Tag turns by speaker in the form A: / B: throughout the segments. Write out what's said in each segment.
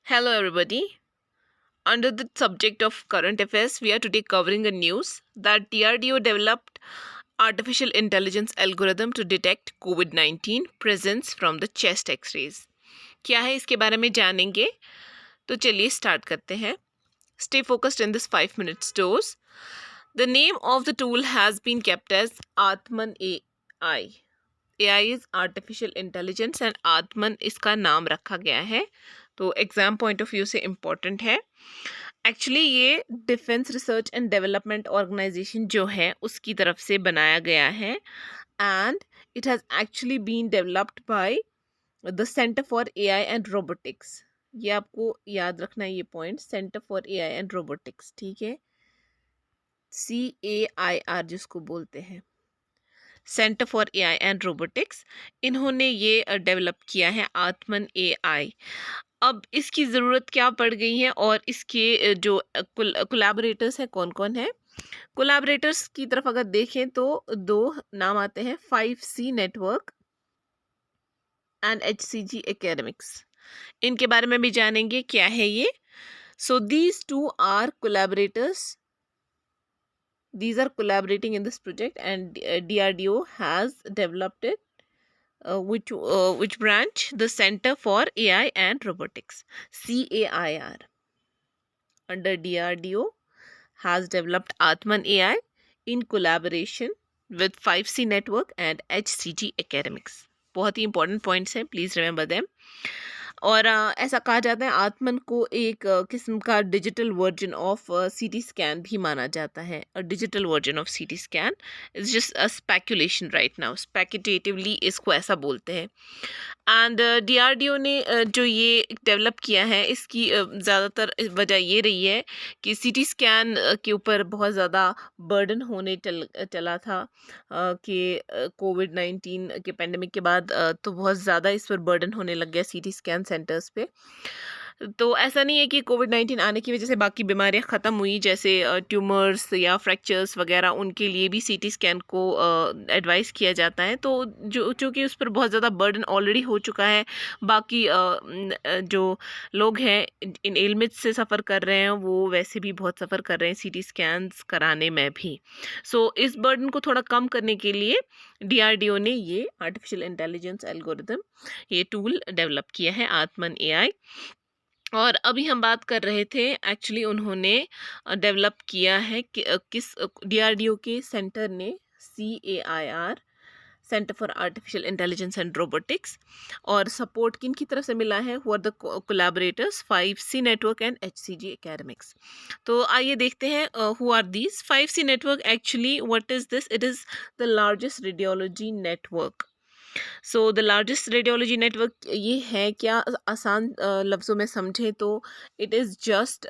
A: Hello, everybody. Under the subject of current affairs, we are today covering a news that DRDO developed artificial intelligence algorithm to detect COVID-19 presence from the chest X-rays. क्या है इसके बारे में जानेंगे तो चलिए start करते हैं. Stay focused in this 5 minutes dose. The name of the tool has been kept as Atman AI. AI is artificial intelligence and Atman इसका नाम रखा गया है. तो एग्जाम पॉइंट ऑफ व्यू से इम्पोर्टेंट है. एक्चुअली ये defence research and development organisation जो है उसकी तरफ से बनाया गया है and it has actually been developed by the centre for AI and robotics. ये आपको याद रखना है ये पॉइंट, centre for AI and robotics, ठीक है, CAIR जिसको बोलते हैं, centre for AI and robotics. इन्होंने ये डेवलप किया है आत्मन एआई. अब इसकी ज़रूरत क्या पड़ गई है और इसके जो कोलैबोरेटर्स हैं कौन कौन है. कोलैबोरेटर्स की तरफ अगर देखें तो दो नाम आते हैं, 5C network and HCG academics. इनके बारे में भी जानेंगे क्या है ये. So these two are collaborators. These are collaborating in this project and DRDO has developed it. Which branch? The Center for AI and Robotics, CAIR, under DRDO has developed Atman AI in collaboration with 5C Network and HCG Academics. बहुत ही important points हैं, please remember them. और ऐसा कहा जाता है आत्मन को एक किस्म का digital version of CT scan भी माना जाता है. Digital version of CT scan is just a speculation right now, speculatively इसको ऐसा बोलते हैं. एंड DRDO ने जो ये डेवलप किया है इसकी ज़्यादातर वजह ये रही है कि CT स्कैन के ऊपर बहुत ज़्यादा बर्डन होने चला था कि COVID-19 के पेंडेमिक के बाद तो बहुत ज़्यादा इस पर बर्डन होने लग गया CT स्कैन सेंटर्स पे. तो ऐसा नहीं है कि COVID-19 आने की वजह से बाकी बीमारियां ख़त्म हुई, जैसे ट्यूमर्स या फ्रैक्चर्स वगैरह, उनके लिए भी CT स्कैन को एडवाइस किया जाता है. तो जो चूँकि उस पर बहुत ज़्यादा बर्डन ऑलरेडी हो चुका है, बाकी जो लोग हैं इन एलमिट से सफ़र कर रहे हैं वो वैसे भी बहुत सफ़र कर रहे हैं CT स्कैन्स कराने में भी. सो इस बर्डन को थोड़ा कम करने के लिए DRDO ने ये आर्टिफिशियल इंटेलिजेंस एल्गोरिदम, ये टूल डेवलप किया है आत्मन AI. और अभी हम बात कर रहे थे, एक्चुअली उन्होंने डेवलप किया है कि किस DRDO के सेंटर ने, CAIR, centre for artificial intelligence and robotics. और सपोर्ट किन की तरफ से मिला है, who are the collaborators, 5C network and HCG academics. तो आइए देखते हैं who are these. 5C network, actually what is this, it is the largest radiology network. So the largest radiology network ये है क्या, आसान लफ्ज़ों में समझे तो इट इज़ जस्ट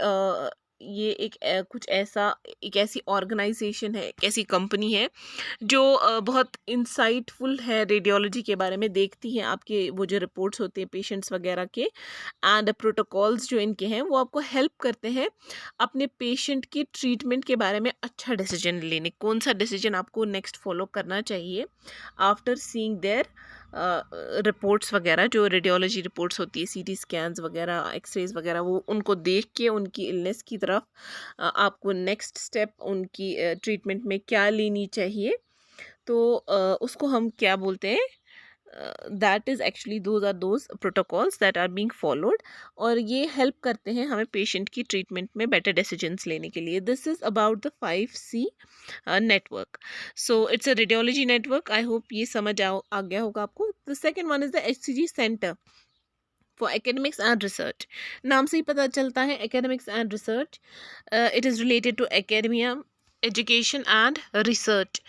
A: ये कुछ ऐसा, एक ऐसी ऑर्गेनाइजेशन है, एक ऐसी कंपनी है जो बहुत इंसाइटफुल है, रेडियोलॉजी के बारे में देखती है आपके वो जो रिपोर्ट्स होते हैं पेशेंट्स वगैरह के, एंड प्रोटोकॉल्स जो इनके हैं वो आपको हेल्प करते हैं अपने पेशेंट की ट्रीटमेंट के बारे में अच्छा डिसीजन लेने, कौन सा डिसीजन आपको नेक्स्ट फॉलो करना चाहिए आफ्टर सीइंग देयर रिपोर्ट्स वगैरह, जो रेडियोलॉजी रिपोर्ट्स होती है, CT स्कैन्स वगैरह, एक्सरेज वगैरह, वो उनको देख के उनकी इलनेस की तरफ आपको नेक्स्ट स्टेप उनकी ट्रीटमेंट में क्या लेनी चाहिए, तो उसको हम क्या बोलते हैं, that is actually those protocols that are being followed. और ये हेल्प करते हैं हमें पेशेंट की ट्रीटमेंट में बेटर डिसीजंस लेने के लिए. This is about the 5C network. So it's a radiology network. I hope ये समझ आ गया होगा आपको. The second one is the HCG centre for academics and research. नाम से ही पता चलता है, academics and research. It is related to academia, education and research.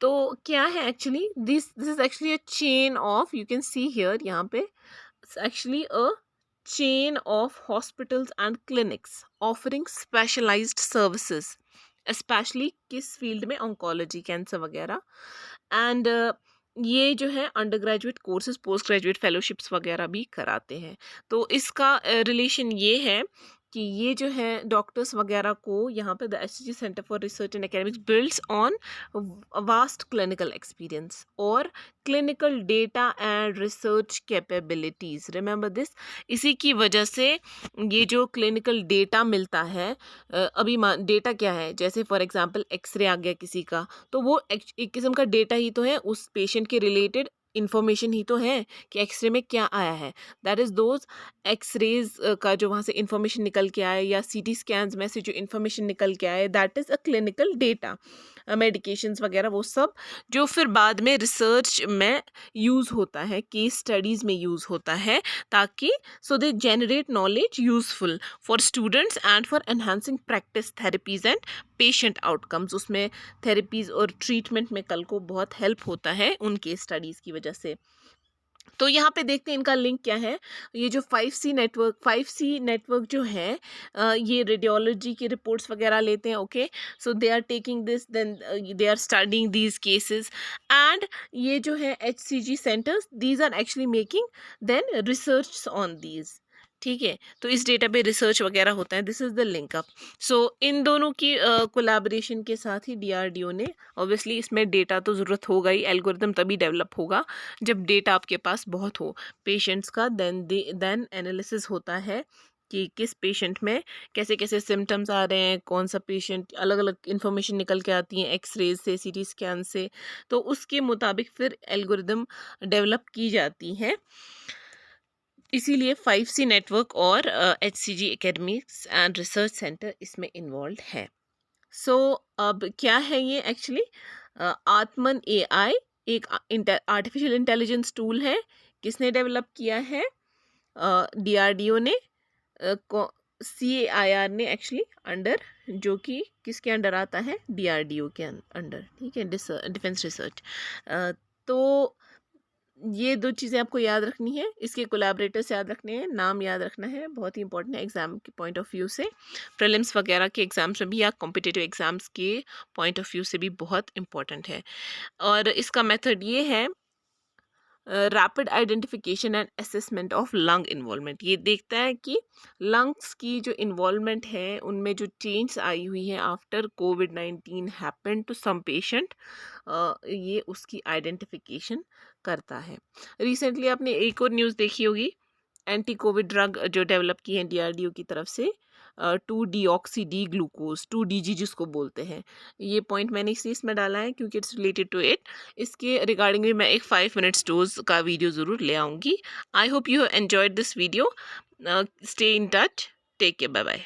A: तो क्या है actually, this is actually a chain of, you can see here, यहाँ पे actually a chain of hospitals and clinics offering specialized services, especially किस field में, oncology, cancer वगैरह. And ये जो है under graduate courses, post graduate fellowships वगैरह भी कराते हैं. तो इसका रिलेशन ये है कि ये जो है डॉक्टर्स वगैरह को यहाँ पे the HCG centre for research and academics builds on vast clinical experience और clinical data and research capabilities, remember this. इसी की वजह से ये जो क्लिनिकल डेटा मिलता है, अभी डेटा क्या है, जैसे फॉर एग्जांपल एक्सरे आ गया किसी का, तो वो एक किस्म का डेटा ही तो है, उस पेशेंट के रिलेटेड इंफॉर्मेशन ही तो है कि एक्सरे में क्या आया है। दैट इज दोज एक्सरेज का जो वहाँ से इंफॉर्मेशन निकल के आए या सीटी स्कैन्स में से जो इंफॉर्मेशन निकल के आए, that is a clinical data. Medications वगैरह वो सब जो फिर बाद में रिसर्च में यूज़ होता है, केस स्टडीज़ में यूज़ होता है, ताकि so they generate knowledge useful for students and for enhancing practice therapies and patient outcomes. उसमें थेरेपीज़ और ट्रीटमेंट में कल को बहुत हेल्प होता है उन केस स्टडीज़ की वजह से। तो यहाँ पे देखते हैं इनका लिंक क्या है। ये जो 5C नेटवर्क जो है, ये रेडियोलॉजी की रिपोर्ट्स वगैरह लेते हैं। Okay, so they are taking this, then they are studying these cases, and ये जो है HCG centres, these are actually making then research on these. ठीक है, तो इस डेटा पे रिसर्च वगैरह होता है। This is the link up. So इन दोनों की कोलैबोरेशन के साथ ही DRDO ने, ऑब्वियसली इसमें डेटा तो ज़रूरत होगा ही, एल्गोरिथम तभी डेवलप होगा जब डेटा आपके पास बहुत हो पेशेंट्स का, देन एनालिसिस होता है कि किस पेशेंट में कैसे कैसे सिम्टम्स आ रहे हैं, कौन सा पेशेंट, अलग अलग इन्फॉर्मेशन निकल के आती है एक्सरेज से, CT स्कैन से, तो उसके मुताबिक फिर एल्गोरिदम डेवलप की जाती है। इसीलिए 5C नेटवर्क और HCG academics and research centre इसमें इन्वॉल्व है। सो अब क्या है ये एक्चुअली, आत्मन AI एक आर्टिफिशियल इंटेलिजेंस टूल है। किसने डेवलप किया है? DRDO ने, CAIR ने एक्चुअली अंडर, जो कि किसके अंडर आता है? DRDO के अंडर। ठीक है, डिफेंस रिसर्च। तो ये दो चीज़ें आपको याद रखनी है, इसके कोलैबोरेटर्स याद रखने हैं, नाम याद रखना है, बहुत ही इंपॉर्टेंट है एग्जाम के पॉइंट ऑफ व्यू से, प्रीलिम्स वगैरह के एग्जाम्स में भी या कॉम्पिटिटिव एग्जाम्स के पॉइंट ऑफ व्यू से भी बहुत इंपॉर्टेंट है। और इसका मेथड ये है, rapid identification and assessment of lung involvement. ये देखता है कि लंग्स की जो इन्वॉल्वमेंट है उनमें जो चेंज आई हुई है after COVID-19 happen to some patient, ये उसकी आइडेंटिफिकेशन करता है। रिसेंटली आपने एक और न्यूज़ देखी होगी, एंटी कोविड ड्रग जो डेवलप की है DRDO की तरफ से, 2-डीऑक्सी डी ग्लूकोज, 2DG जिसको बोलते हैं। ये पॉइंट मैंने इसलिए इसमें डाला है क्योंकि इट्स रिलेटेड टू इट। इसके रिगार्डिंग भी मैं एक 5 मिनट्स डोज का वीडियो ज़रूर ले आऊँगी। I hope you have enjoyed this video. Stay in touch, take care, bye bye.